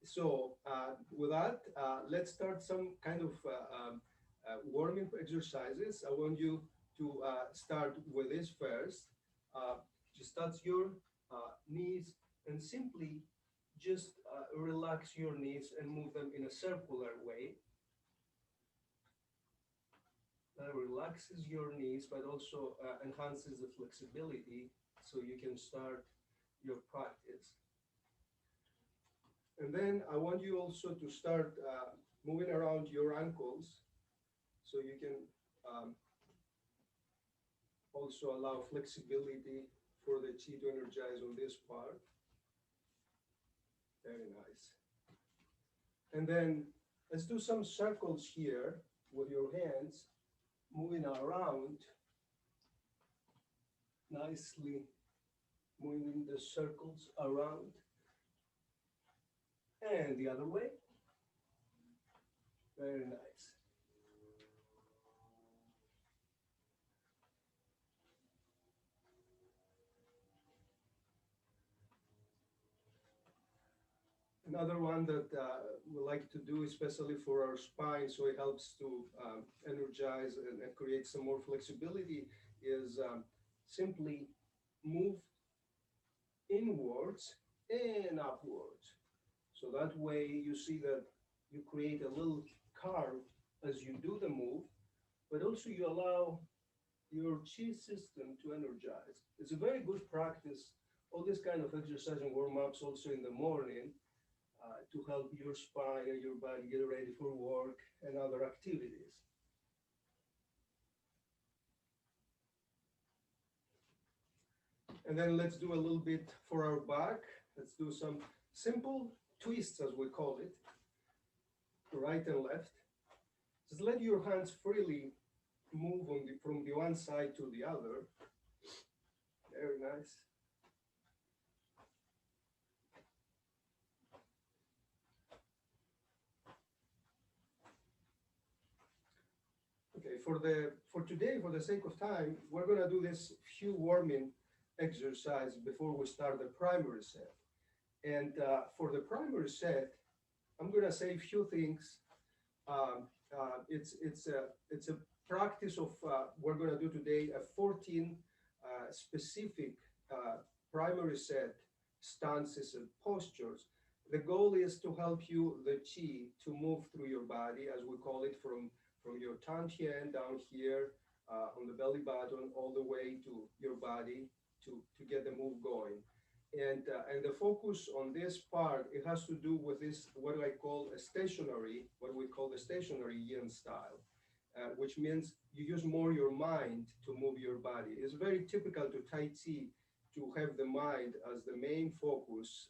So with that, let's start some kind of warming exercises. I want you to start with this first. Uh, just touch your knees and simply just relax your knees and move them in a circular way. That relaxes your knees, but also enhances the flexibility so you can start your practice. And then I want you also to start moving around your ankles so you can um, also allow flexibility for the chi to energize on this part. Very nice. And then let's do some circles here with your hands, moving around, nicely moving the circles around. And the other way. Very nice. Another one that we like to do, especially for our spine, so it helps to energize and create some more flexibility, is simply move inwards and upwards. So that way you see that you create a little curve as you do the move, but also you allow your chi system to energize. It's a very good practice. All this kind of exercise and warm-ups also in the morning to help your spine and your body get ready for work and other activities. And then let's do a little bit for our back. Let's do some simple twists, as we call it, right and left. Just let your hands freely move from the one side to the other. Very nice. Okay, for today, for the sake of time, we're gonna do this few warming exercise before we start the primary set. And for the primary set, I'm gonna say a few things. It's a practice of we're gonna do today a 14 specific primary set stances and postures. The goal is to help you the chi to move through your body, as we call it, from your Tantian down here on the belly button all the way to your body to get the move going. And the focus on this part, it has to do with this, what I call a stationary, what we call the stationary yin style, which means you use more your mind to move your body. It's very typical to Tai Chi to have the mind as the main focus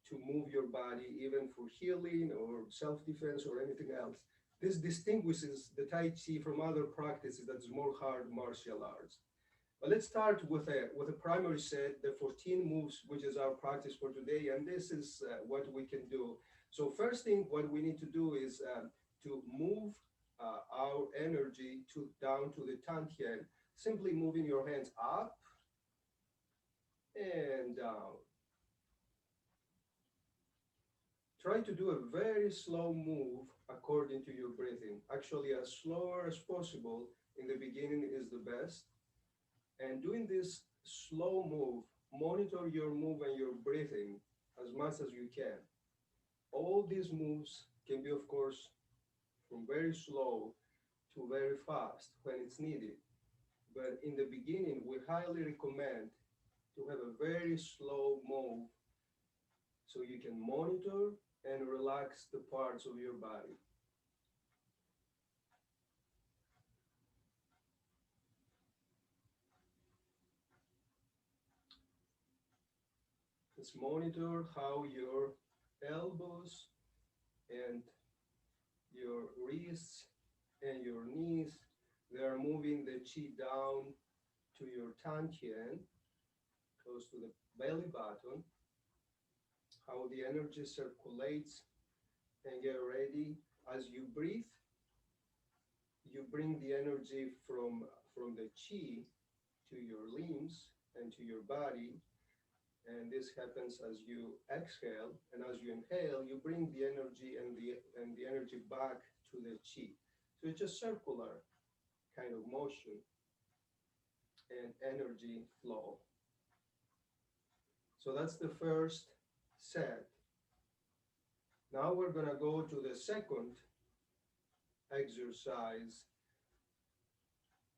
to move your body, even for healing or self-defense or anything else. This distinguishes the Tai Chi from other practices that's more hard martial arts. But let's start with a primary set, the 14 moves, which is our practice for today, and this is what we can do. So first thing, what we need to do is to move our energy down to the Tantian, simply moving your hands up and down. Try to do a very slow move according to your breathing. Actually, as slower as possible in the beginning is the best. And doing this slow move, monitor your move and your breathing as much as you can. All these moves can be, of course, from very slow to very fast when it's needed. But in the beginning, we highly recommend to have a very slow move so you can monitor and relax the parts of your body. Just monitor how your elbows and your wrists and your knees, they are moving the chi down to your Tantian, close to the belly button, how the energy circulates, and get ready. As you breathe, you bring the energy from the chi to your limbs and to your body. And this happens as you exhale, and as you inhale, you bring the energy and the energy back to the chi. So it's a circular kind of motion and energy flow. So that's the first set. Now we're going to go to the second exercise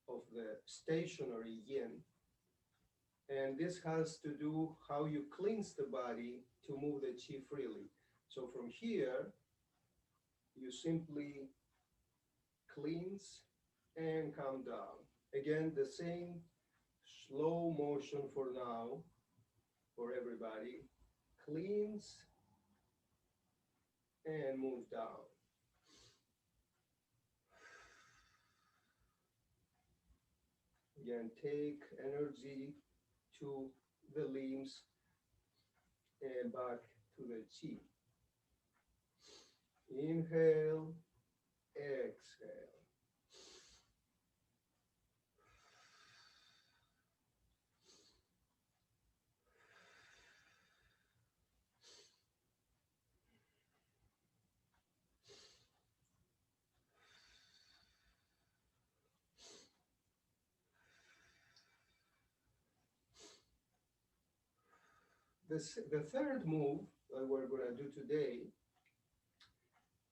of the stationary yin. And this has to do how you cleanse the body to move the chi freely. So from here, you simply cleanse and come down. Again, the same slow motion for now, for everybody. Cleanse and move down. Again, take energy to the limbs and back to the chi. Inhale, exhale. The third move that we're going to do today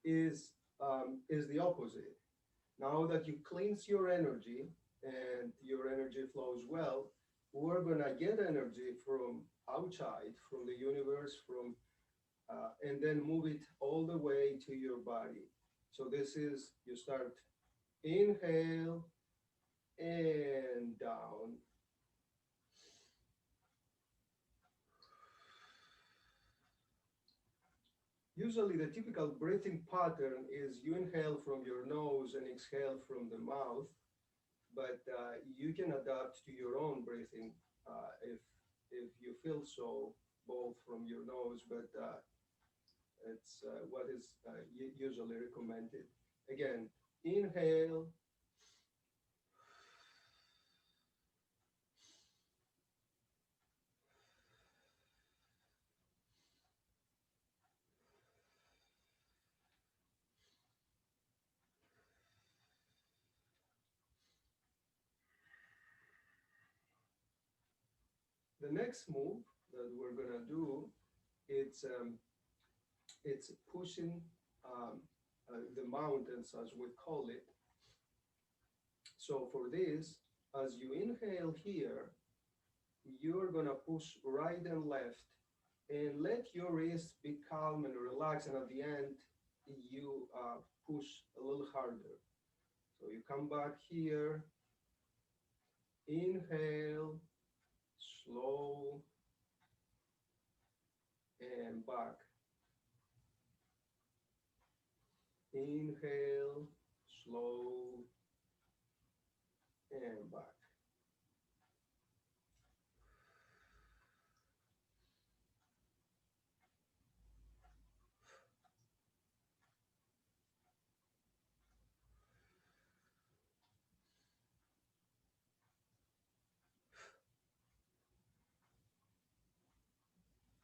is the opposite. Now that you cleanse your energy and your energy flows well, we're going to get energy from outside, from the universe, and then move it all the way to your body. So this is, you start inhale and down. Usually the typical breathing pattern is you inhale from your nose and exhale from the mouth, but you can adapt to your own breathing if you feel so, both from your nose, but it's what is usually recommended. Again, inhale. The next move that we're gonna do, it's um, it's pushing the mountains, as we call it. So for this, as you inhale here, you're gonna push right and left, and let your wrist be calm and relaxed. And at the end, you push a little harder. So you come back here, inhale, slow, and back. Inhale, slow, and back.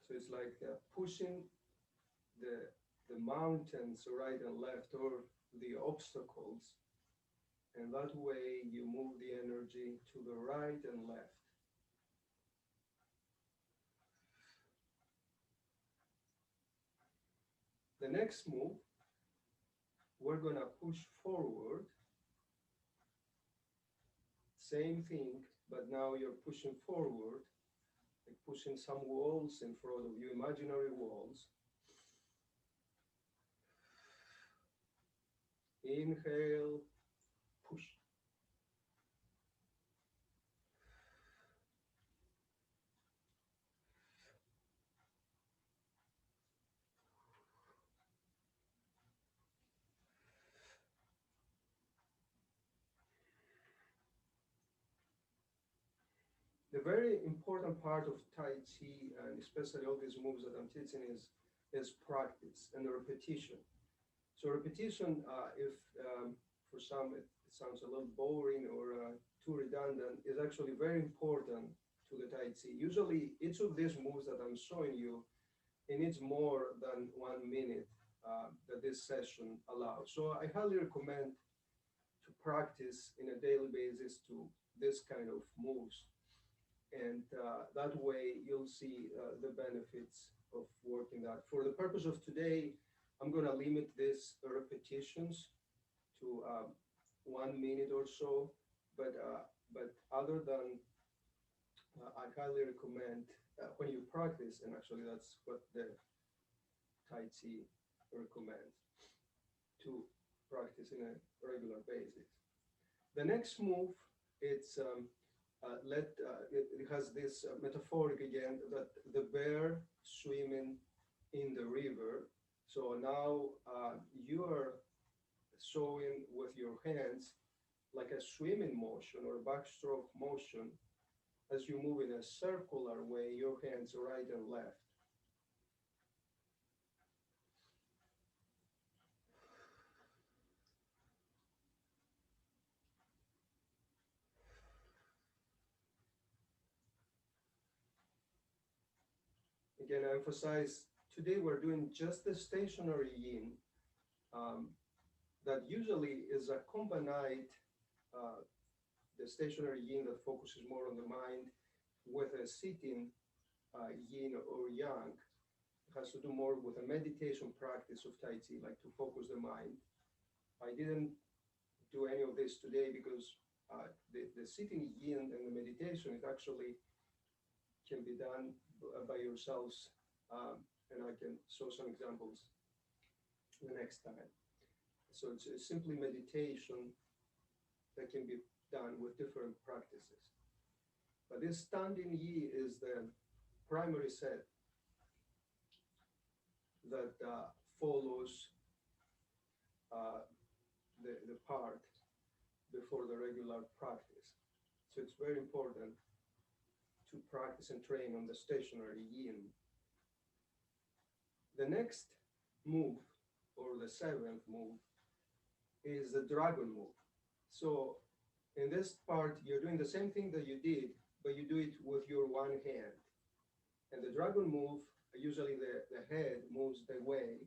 So it's like pushing the the mountains right and left, or the obstacles, and that way you move the energy to the right and left. The next move, we're gonna push forward. Same thing, but now you're pushing forward, like pushing some walls in front of you, imaginary walls. Inhale, push. The very important part of Tai Chi, and especially all these moves that I'm teaching, is practice and repetition. So repetition, if for some it sounds a little boring or too redundant, is actually very important to the Tai Chi. Usually, each of these moves that I'm showing you, it needs more than 1 minute that this session allows. So I highly recommend to practice in a daily basis to this kind of moves. And that way you'll see the benefits of working that. For the purpose of today, I'm going to limit these repetitions to 1 minute or so. But other than I highly recommend when you practice, and actually that's what the Tai Chi recommends, to practice in a regular basis. The next move, it's it has this metaphoric again that the bear swimming in the river. So now you are showing with your hands like a swimming motion or a backstroke motion as you move in a circular way, your hands right and left. Again, I emphasize today we're doing just the stationary yin um, that usually is accompanied, uh, the stationary yin that focuses more on the mind, with a sitting yin or yang. It has to do more with a meditation practice of Tai Chi, like to focus the mind. I didn't do any of this today because the sitting yin and the meditation, it actually can be done by yourselves, and I can show some examples the next time. So it's simply meditation that can be done with different practices. But this standing yi is the primary set that follows uh, the part before the regular practice. So it's very important to practice and train on the stationary yin. The next move, or the seventh move, is the dragon move. So in this part, you're doing the same thing that you did, but you do it with your one hand. And the dragon move, usually the head moves the way.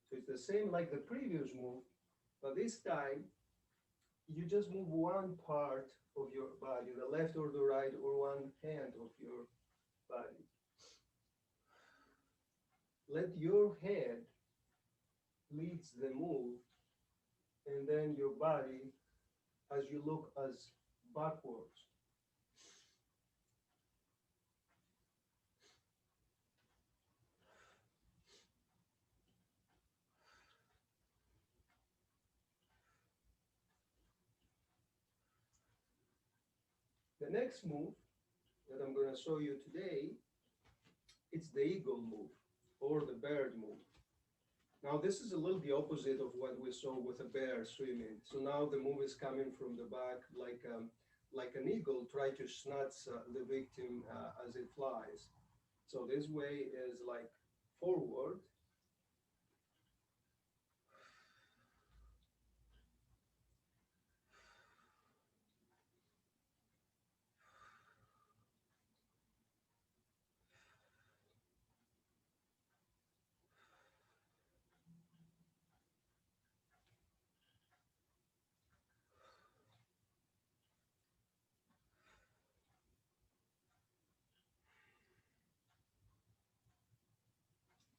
So it's the same like the previous move, but this time you just move one part of your body, the left or the right, or one hand of your body. Let your head leads the move, and then your body as you look as backwards. The next move that I'm going to show you today, it's the eagle move or the bird move. Now this is a little the opposite of what we saw with a bear swimming. So now the move is coming from the back like an eagle try to snatch the victim as it flies. So this way is like forward.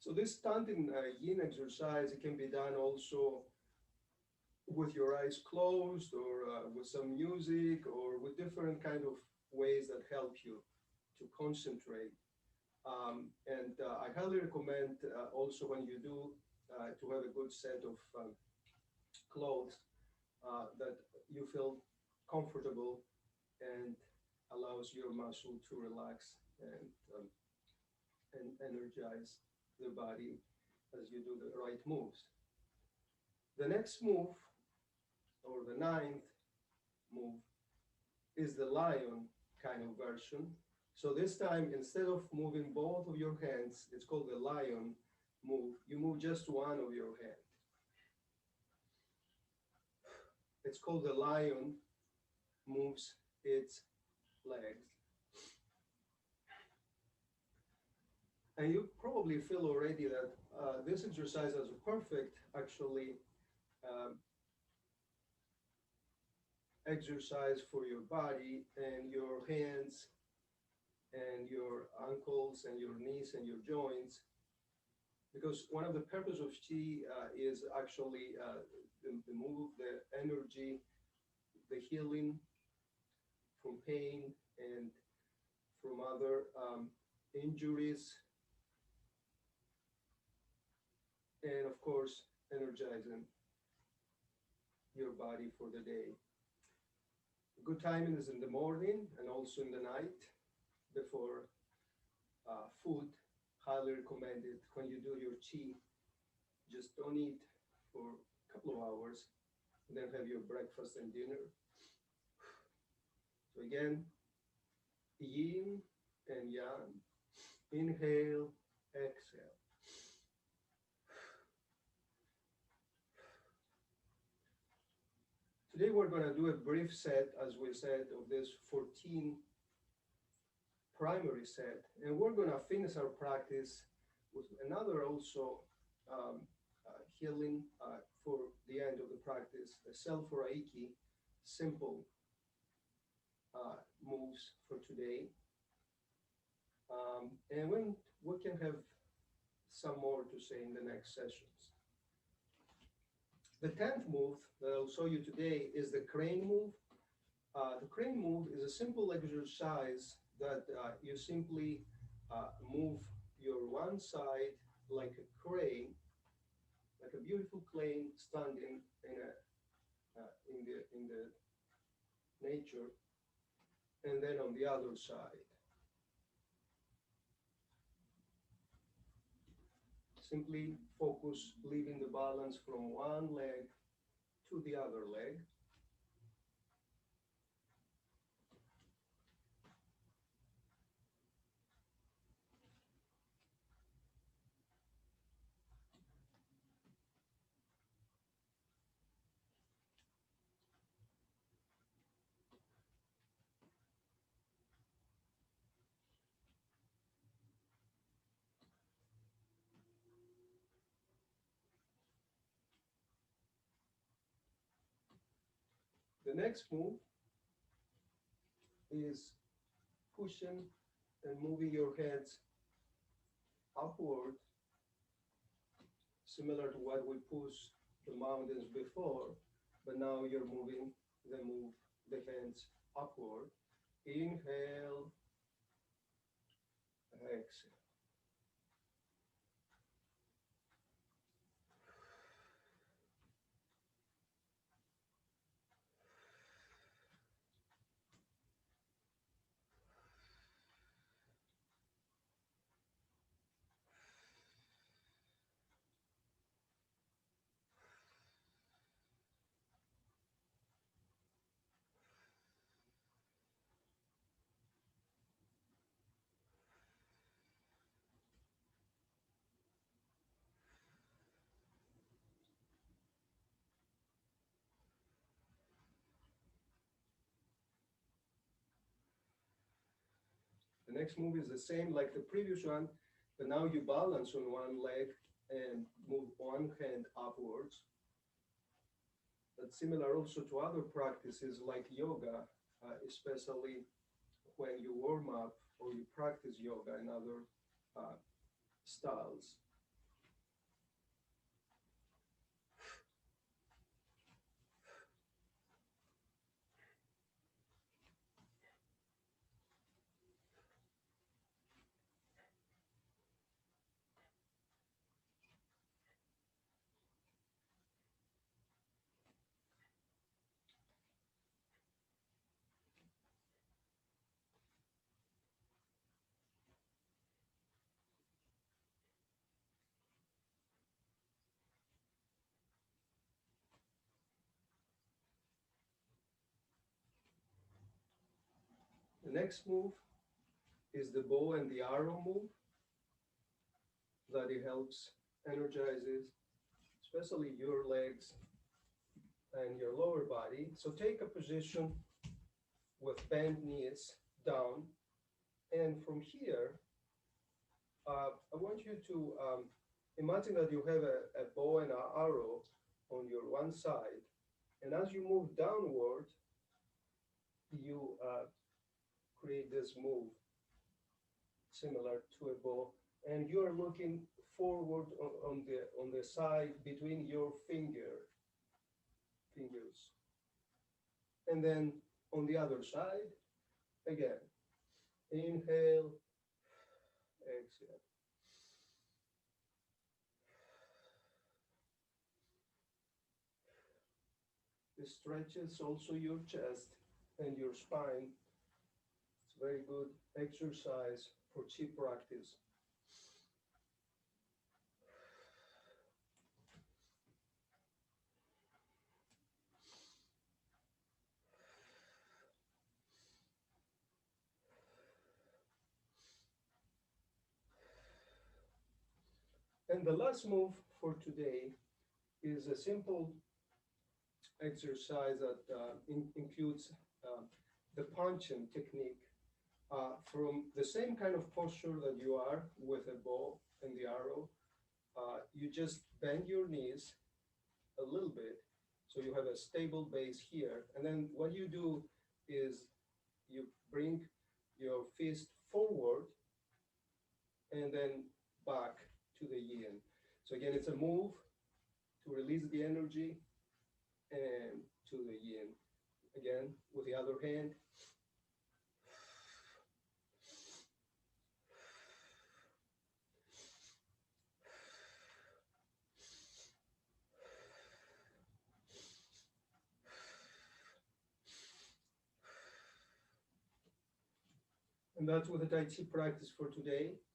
So this standing yin exercise, it can be done also with your eyes closed or with some music or with different kind of ways that help you to concentrate. And I highly recommend also when you do to have a good set of clothes that you feel comfortable and allows your muscle to relax and energize the body as you do the right moves. The next move, or the ninth move, is the lion kind of version. So this time, instead of moving both of your hands, it's called the lion move. You move just one of your hand. It's called the lion moves its legs. And you probably feel already that this exercise is perfect, actually, um, exercise for your body and your hands and your ankles and your knees and your joints. Because one of the purposes of Qi is actually the move, the energy, the healing from pain and from other injuries, and of course, energizing your body for the day. Good timing is in the morning and also in the night before food. Highly recommended when you do your Qi. Just don't eat for a couple of hours, and then have your breakfast and dinner. So again, yin and yang. Inhale, exhale. Today we're going to do a brief set, as we said, of this 14 primary set, and we're going to finish our practice with another also healing for the end of the practice, a self or Aiki, simple moves for today. And when we can have some more to say in the next sessions. The 10th move that I'll show you today is the crane move. The crane move is a simple exercise that you simply move your one side like a crane, like a beautiful crane standing in the nature, and then on the other side. Simply focus leaving the balance from one leg to the other leg. The next move is pushing and moving your hands upward, similar to what we pushed the mountains before, but now you're moving the hands upward. Inhale, exhale. The next move is the same like the previous one, but now you balance on one leg and move one hand upwards. That's similar also to other practices like yoga, especially when you warm up or you practice yoga and other styles. The next move is the bow and the arrow move that it helps energizes, especially your legs and your lower body. So take a position with bent knees down, and from here, I want you to imagine that you have a bow and an arrow on your one side, and as you move downward, you create this move similar to a bow, and you are looking forward on the side between your fingers, and then on the other side again. Inhale, exhale. This stretches also your chest and your spine. It's very good exercise for chi practice. And the last move for today is a simple exercise that includes the punching technique from the same kind of posture that you are with a bow and the arrow. You just bend your knees a little bit so you have a stable base here. And then what you do is you bring your fist forward and then back to the yin. So again, it's a move to release the energy and to the yin. Again, with the other hand. And that's what the Tai Chi practice for today.